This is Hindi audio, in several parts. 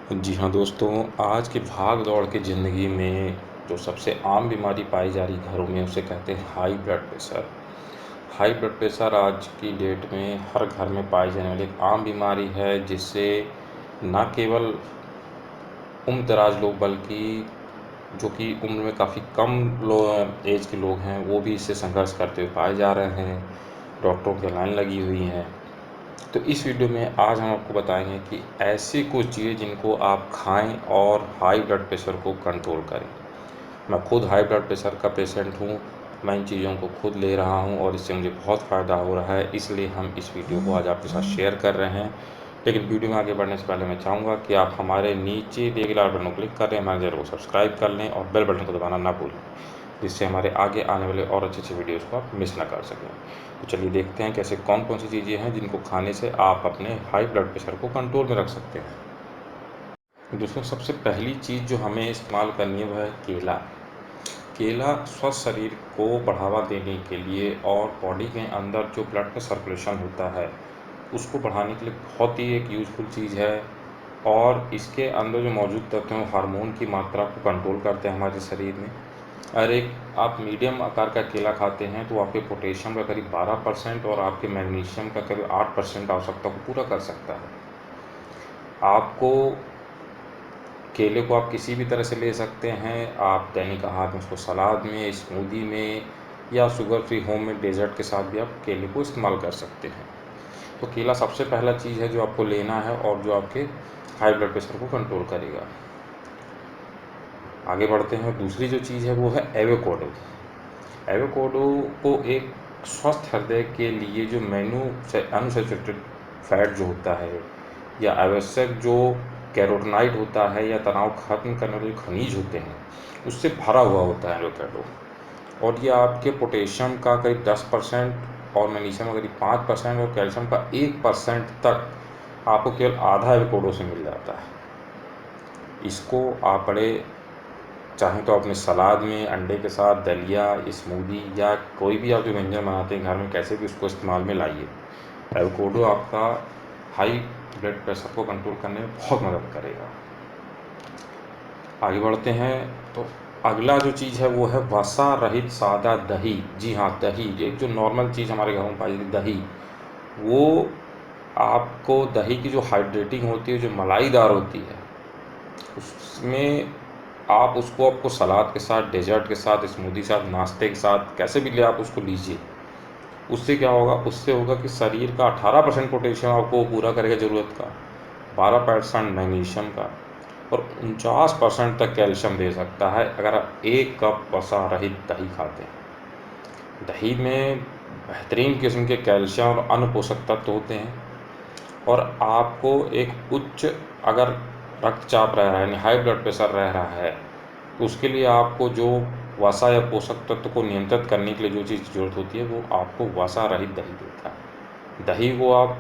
जी हाँ दोस्तों, आज की भाग-दौड़ की ज़िंदगी में जो सबसे आम बीमारी पाई जा रही घरों में उसे कहते हैं high blood pressure. High blood pressure आज की डेट में हर घर में पाई जाने वाली एक आम बीमारी है जिससे ना केवल उम्र-दराज़ लोग बल्कि जो कि उम्र में काफ़ी कम एज के लोग हैं वो भी इससे संघर्ष करते हुए पाए जा रहे हैं। डॉक्टरों की लाइन लगी हुई है। तो इस वीडियो में आज हम आपको बताएंगे कि ऐसी कुछ चीज़ें जिनको आप खाएं और हाई ब्लड प्रेशर को कंट्रोल करें। मैं खुद हाई ब्लड प्रेशर का पेशेंट हूं। मैं इन चीज़ों को खुद ले रहा हूं और इससे मुझे बहुत फ़ायदा हो रहा है, इसलिए हम इस वीडियो को आज आपके साथ शेयर कर रहे हैं। लेकिन वीडियो में आगे बढ़ने से पहले मैं चाहूँगा कि आप हमारे नीचे दिए गए लाल बटन को क्लिक करें, हमारे चैनल को सब्सक्राइब कर लें और बेल बटन को दबाना ना भूलें, जिससे हमारे आगे आने वाले और अच्छे वीडियोज़ को आप मिस ना कर सकें। तो चलिए देखते हैं कैसे कौन कौन सी चीज़ें हैं जिनको खाने से आप अपने हाई ब्लड प्रेशर को कंट्रोल में रख सकते हैं। दोस्तों, सबसे पहली चीज़ जो हमें इस्तेमाल करनी है वह है केला। केला स्वस्थ शरीर को बढ़ावा देने के लिए और बॉडी के अंदर जो ब्लड का सर्कुलेशन होता है उसको बढ़ाने के लिए बहुत ही एक यूज़फुल चीज़ है। और इसके अंदर जो मौजूद तत्व हैं वो हार्मोन की मात्रा को कंट्रोल करते हैं हमारे शरीर में। अगर एक आप मीडियम आकार का केला खाते हैं तो आपके पोटेशियम का करीब 12% और आपके मैग्नीशियम का करीब 8% आवश्यकता को पूरा कर सकता है। आपको केले को आप किसी भी तरह से ले सकते हैं। आप दैनिक आहार में उसको सलाद में, स्मूदी में या शुगर फ्री होममेड डेजर्ट के साथ भी आप केले को इस्तेमाल कर सकते हैं। तो केला सबसे पहला चीज़ है जो आपको लेना है और जो आपके हाई ब्लड प्रेशर को कंट्रोल करेगा। आगे बढ़ते हैं। दूसरी जो चीज़ है वो है एवोकाडो। एवोकाडो को एक स्वस्थ हृदय के लिए जो अनसैचुरेटेड फैट जो होता है या आवश्यक जो कैरोटीनॉइड होता है या तनाव खत्म करने वाले जो खनिज होते हैं उससे भरा हुआ होता है एवोकाडो। और ये आपके पोटेशियम का करीब 10% और मैग्नीशियम का करीब 5% और कैल्शियम का 1% तक आपको केवल आधा एवोकाडो से मिल जाता है। इसको आप बड़े चाहें तो अपने सलाद में अंडे के साथ, दलिया, स्मूदी या कोई भी आप जो व्यंजन बनाते हैं घर में कैसे भी उसको इस्तेमाल में लाइए। एवोकाडो आपका हाई ब्लड प्रेशर को कंट्रोल करने में बहुत मदद करेगा। आगे बढ़ते हैं। तो अगला जो चीज़ है वो है वसा रहित सादा दही। जी हाँ, दही एक जो नॉर्मल चीज़ हमारे घरों में पाई जाती है, दही। वो आपको दही की जो हाइड्रेटिंग होती है, जो मलाईदार होती है, उसमें आप उसको आपको सलाद के साथ, डेजर्ट के साथ, स्मूदी के साथ, नाश्ते के साथ कैसे भी ले आप उसको लीजिए। उससे क्या होगा, उससे होगा कि शरीर का 18% पोटेशियम आपको पूरा करेगा ज़रूरत का, 12% मैग्नीशियम का और 49% तक कैल्शियम दे सकता है अगर आप 1 कप वसा रहित दही खाते हैं। दही में बेहतरीन किस्म के कैल्शियम और अन्य पोषक तत्व होते हैं। और आपको एक उच्च अगर रक्तचाप रह रहा है यानी हाई ब्लड प्रेशर रह रहा है तो उसके लिए आपको जो वसा या पोषक तत्व को नियंत्रित करने के लिए जो चीज़ की ज़रूरत होती है वो आपको वसा रहित दही देता है। दही को आप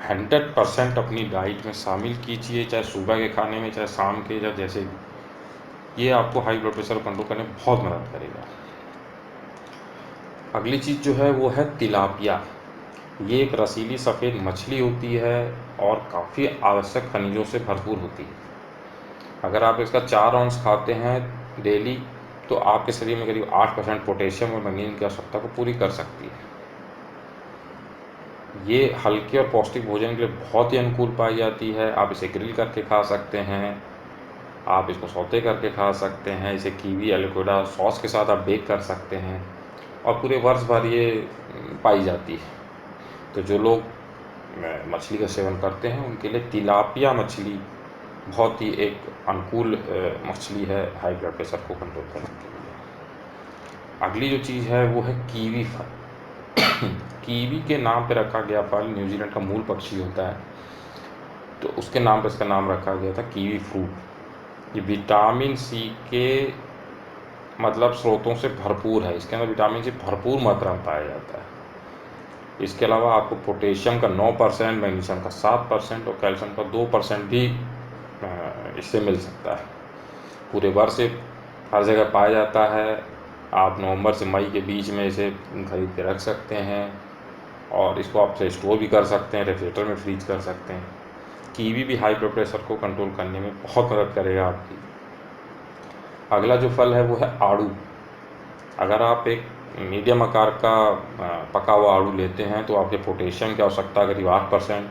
100% अपनी डाइट में शामिल कीजिए, चाहे सुबह के खाने में, चाहे शाम के, या जैसे भी। ये आपको हाई ब्लड प्रेशर कंट्रोल करने में बहुत मदद करेगा। अगली चीज़ जो है वो है तिलापिया। ये एक रसीली सफ़ेद मछली होती है और काफ़ी आवश्यक खनिजों से भरपूर होती है। अगर आप इसका 4 औंस खाते हैं डेली तो आपके शरीर में करीब 8% पोटेशियम और मैग्नीशियम की आवश्यकता को पूरी कर सकती है। ये हल्के और पौष्टिक भोजन के लिए बहुत ही अनुकूल पाई जाती है। आप इसे ग्रिल करके खा सकते हैं, आप इसको सौते करके खा सकते हैं, इसे कीवी एलोवेरा सॉस के साथ आप बेक कर सकते हैं और पूरे वर्ष भर ये पाई जाती है। तो जो लोग मछली का सेवन करते हैं उनके लिए तिलापिया मछली बहुत ही एक अनुकूल मछली है हाई ब्लड प्रेशर को कंट्रोल करने के लिए। अगली जो चीज़ है वो है कीवी फल। कीवी के नाम पे रखा गया फल न्यूजीलैंड का मूल पक्षी होता है, तो उसके नाम पे इसका नाम रखा गया था कीवी फ्रूट। ये विटामिन सी के मतलब स्रोतों से भरपूर है। इसके अंदर विटामिन सी भरपूर मात्रा में पाया जाता है। इसके अलावा आपको पोटेशियम का 9%, मैग्नीशियम का 7% और कैल्शियम का 2% भी इससे मिल सकता है। पूरे वर्ष से हर जगह पाया जाता है। आप नवंबर से मई के बीच में इसे खरीद के रख सकते हैं और इसको आप स्टोर भी कर सकते हैं, रेफ्रिजरेटर में फ्रीज कर सकते हैं। कीवी भी हाई ब्लड प्रेशर को कंट्रोल करने में बहुत मदद करेगा आपकी। अगला जो फल है वो है आड़ू। अगर आप एक मीडियम आकार का पका हुआ आड़ू लेते हैं तो आपके पोटेशियम की आवश्यकता करीब 8%,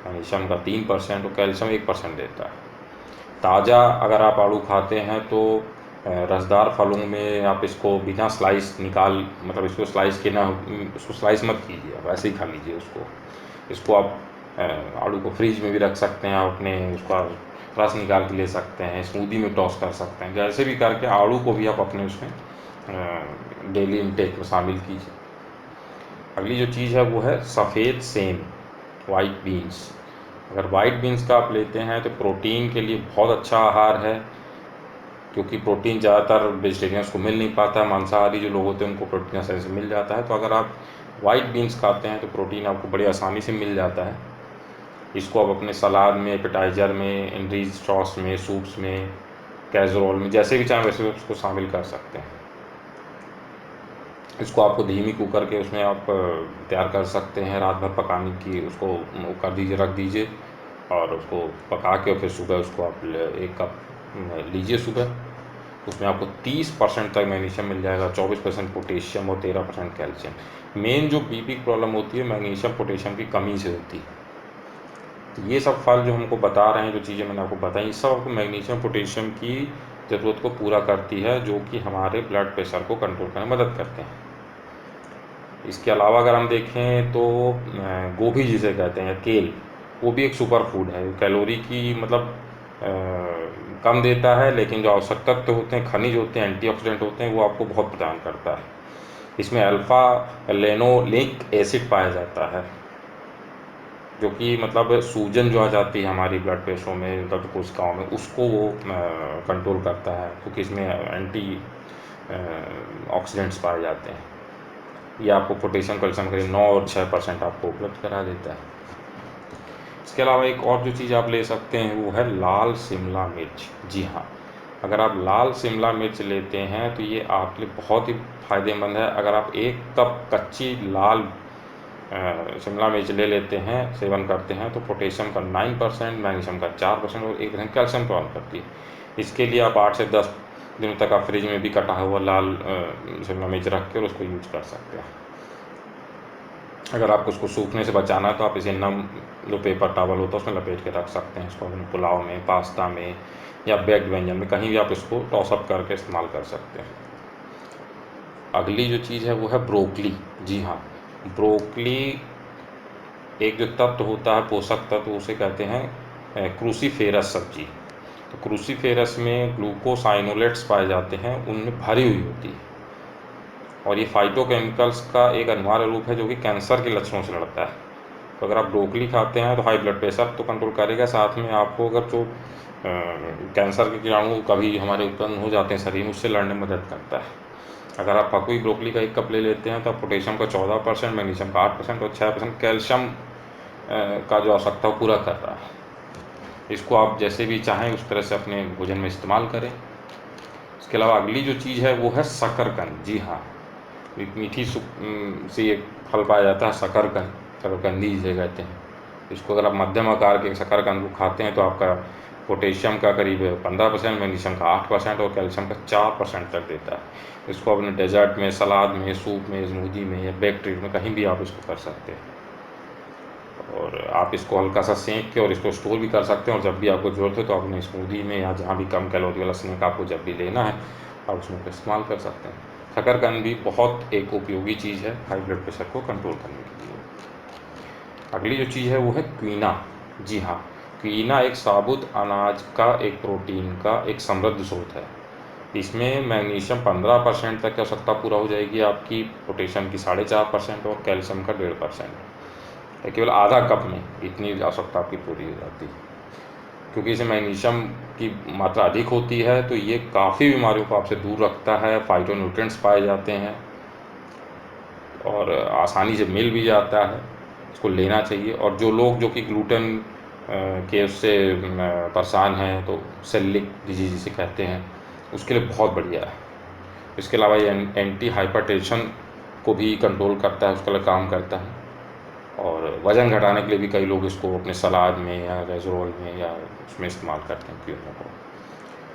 मैग्नीशियम का 3% और कैल्शियम 1% देता है। ताज़ा अगर आप आड़ू खाते हैं तो रसदार फलों में आप इसको बिना स्लाइस मतलब इसको स्लाइस के ना, उसको स्लाइस मत कीजिए, आप ऐसे ही खा लीजिए इसको आप आड़ू को फ्रिज में भी रख सकते हैं, आप अपने उसका रस निकाल के ले सकते हैं, स्मूदी में टॉस कर सकते हैं। जैसे भी करके आड़ू को भी आप अपने उसमें डेली इनटेक में शामिल कीजिए। अगली जो चीज़ है वो है सफ़ेद सेम, वाइट बीन्स। अगर वाइट बीन्स का आप लेते हैं तो प्रोटीन के लिए बहुत अच्छा आहार है, क्योंकि प्रोटीन ज़्यादातर वेजिटेरियंस को मिल नहीं पाता, मांसाहारी जो लोग होते हैं उनको प्रोटीन आसानी से मिल जाता है। तो अगर आप वाइट बीन्स खाते हैं तो प्रोटीन आपको बड़ी आसानी से मिल जाता है। इसको आप अपने सलाद में, एपेटाइज़र में, एनरीज सॉस में, सूप्स में, कैसरोल में, जैसे भी चाहें वैसे उसको शामिल कर सकते हैं। इसको आपको धीमी कुकर के उसमें आप तैयार कर सकते हैं, रात भर पकाने की उसको कर दीजिए, रख दीजिए और उसको पका के फिर सुबह उसको आप 1 कप लीजिए सुबह। उसमें आपको 30% तक मैग्नीशियम मिल जाएगा, 24% पोटेशियम और 13% कैल्शियम। मेन जो बीपी की प्रॉब्लम होती है मैग्नीशियम पोटेशियम की कमी से होती है। तो ये सब फल जो हमको बता रहे हैं, जो चीज़ें मैंने आपको बताई, सब आपको मैग्नीशियम पोटेशियम की ज़रूरत को पूरा करती है, जो कि हमारे ब्लड प्रेशर को कंट्रोल करने में मदद करते हैं। इसके अलावा अगर हम देखें तो गोभी जिसे कहते हैं, केल, वो भी एक सुपर फूड है। कैलोरी की मतलब कम देता है, लेकिन जो आवश्यक तत्व होते हैं, खनिज होते हैं, एंटीऑक्सीडेंट होते हैं, वो आपको बहुत प्रदान करता है। इसमें अल्फ़ा लेनोलिक एसिड पाया जाता है, जो कि मतलब सूजन जो आ जाती है हमारी ब्लड प्रेशर में, मतलब कोशिकाओं में, उसको वो कंट्रोल करता है, क्योंकि इसमें एंटी ऑक्सीडेंट्स पाए जाते हैं। ये आपको पोटेशियम कैल्शियम करीब 9 और 6% आपको उपलब्ध करा देता है। इसके अलावा एक और जो चीज़ आप ले सकते हैं वो है लाल शिमला मिर्च। जी हाँ, अगर आप लाल शिमला मिर्च लेते हैं तो ये आपके लिए बहुत ही फ़ायदेमंद है। अगर आप 1 कप कच्ची लाल शिमला मिर्च ले लेते हैं, सेवन करते हैं, तो पोटेशियम का 9%, मैग्नीशियम का 4% और 1% कैल्शियम प्रदान करती है। इसके लिए आप 8 से 10 दिनों तक आप फ्रिज में भी कटा हुआ लाल शिमला मिर्च रख के और उसको यूज कर सकते हैं। अगर आपको उसको सूखने से बचाना है तो आप इसे नम जो पेपर टॉवल होता है उसमें लपेट के रख सकते हैं। इसको अपने पुलाव में, पास्ता में या बेक्ड व्यंजन में कहीं भी आप इसको टॉसअप करके इस्तेमाल कर सकते हैं। अगली जो चीज़ है वो है ब्रोकली। जी हाँ, ब्रोकली एक जो तत्व होता है, पोषक तत्व, उसे कहते हैं क्रूसीफेरस सब्जी। तो क्रूसीफेरस में ग्लूकोसाइनोलेट्स पाए जाते हैं, उनमें भरी हुई होती है, और ये फाइटोकेमिकल्स का एक अनिवार्य रूप है जो कि कैंसर के लक्षणों से लड़ता है। तो अगर आप ब्रोकली खाते हैं तो हाई ब्लड प्रेशर तो कंट्रोल करेगा, साथ में आपको अगर जो कैंसर के कीटाणु कभी हमारे उत्पन्न हो जाते हैं शरीर में, उससे लड़ने में मदद करता है। अगर आप पकी हुई ब्रोकली का 1 कप ले लेते हैं तो आप पोटेशियम का 14%, मैग्नीशियम का 8% और 6% कैल्शियम का जो आवश्यकता वो पूरा कर रहा है। इसको आप जैसे भी चाहें उस तरह से अपने भोजन में इस्तेमाल करें। इसके अलावा अगली जो चीज़ है वो है शकरकंद। जी हाँ, मीठी से एक फल पाया जाता है शकरकंद, शकरकंदी जिसे कहते हैं। इसको अगर आप मध्यम आकार के शकरकंद को खाते हैं तो आपका पोटेशियम का करीब 15%, मैग्नीशियम का 8% और कैल्शियम का 4% तक देता है। इसको अपने डेजर्ट में, सलाद में, सूप में, स्मूदी में या बेक्ड ट्रीट में कहीं भी आप इसको कर सकते हैं। और आप इसको हल्का सा सेंक के और इसको स्टोर भी कर सकते हैं, और जब भी आपको ज़रूरत है तो अपने स्मूदी में या जहाँ भी कम कैलोरी वाला स्नैक आपको जब भी लेना है आप उसमें इस्तेमाल कर सकते हैं। शकरकंद भी बहुत एक उपयोगी चीज़ है हाई ब्लड प्रेशर को कंट्रोल करने के लिए। अगली जो चीज़ है वो है क्विना। जी हाँ, क्विना एक साबुत अनाज का एक प्रोटीन का एक समृद्ध स्रोत है। इसमें मैग्नीशियम 15% तक की आवश्यकता पूरा हो जाएगी आपकी, पोटेशियम की 4.5% और कैल्शियम का 1.5%। केवल आधा कप में इतनी आवश्यकता आपकी पूरी हो जाती है। क्योंकि इसमें मैग्नीशियम की मात्रा अधिक होती है तो ये काफ़ी बीमारियों को आपसे दूर रखता है, फाइटोन्यूट्रिएंट्स पाए जाते हैं और आसानी से मिल भी जाता है, इसको लेना चाहिए। और जो लोग जो कि ग्लूटेन के उससे परेशान हैं, तो सेलिक डिजीज जिसे कहते हैं, उसके लिए बहुत बढ़िया है। इसके अलावा ये एंटी हाइपरटेंशन को भी कंट्रोल करता है, उसके लिए काम करता है। और वज़न घटाने के लिए भी कई लोग इसको अपने सलाद में या रेज़रोल में या उसमें इस्तेमाल करते हैं क्यूनोआ को।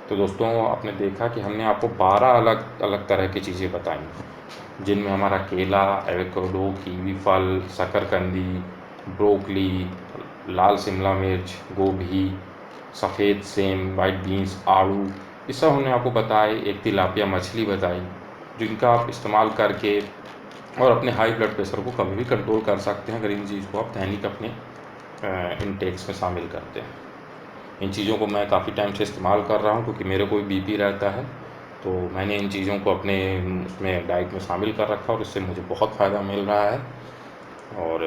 तो दोस्तों, आपने देखा कि हमने आपको 12 अलग अलग तरह की चीज़ें बताई, जिनमें हमारा केला, एवोकाडो, कीवी फल, शकरकंदी, ब्रोकली, लाल शिमला मिर्च, गोभी, सफ़ेद सेम, वाइट बीन्स, आड़ू, ये सब हमने आपको बताए। एक तिलापिया मछली बताई, जिनका आप इस्तेमाल करके और अपने हाई ब्लड प्रेशर को कभी भी कंट्रोल कर सकते हैं, अगर इन चीज़ को आप दैनिक अपने इनटेक्स में शामिल करते हैं। इन चीज़ों को मैं काफ़ी टाइम से इस्तेमाल कर रहा हूँ, क्योंकि मेरे को भी बीपी रहता है, तो मैंने इन चीज़ों को अपने उसमें डाइट में शामिल कर रखा और इससे मुझे बहुत फ़ायदा मिल रहा है। और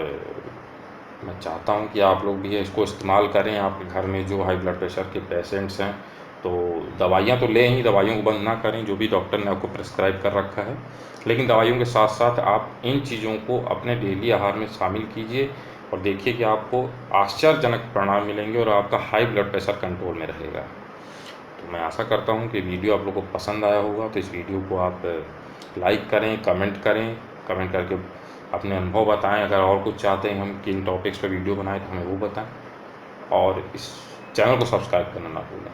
मैं चाहता हूँ कि आप लोग भी इसको इस्तेमाल करें। आपके घर में जो हाई ब्लड प्रेशर के पेशेंट्स हैं, तो दवाइयाँ तो लें ही, दवाइयों को बंद ना करें जो भी डॉक्टर ने आपको प्रिस्क्राइब कर रखा है, लेकिन दवाइयों के साथ साथ आप इन चीज़ों को अपने डेली आहार में शामिल कीजिए और देखिए कि आपको आश्चर्यजनक परिणाम मिलेंगे और आपका हाई ब्लड प्रेशर कंट्रोल में रहेगा। तो मैं आशा करता हूँ कि वीडियो आप लोगों को पसंद आया होगा। तो इस वीडियो को आप लाइक करें, कमेंट करके अपने अनुभव बताएं। अगर और कुछ चाहते हैं हम किन टॉपिक्स पर वीडियो बनाएं तो हमें वो बताएं, और इस चैनल को सब्सक्राइब करना ना भूलें।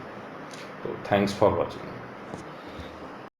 तो थैंक्स फॉर वॉचिंग।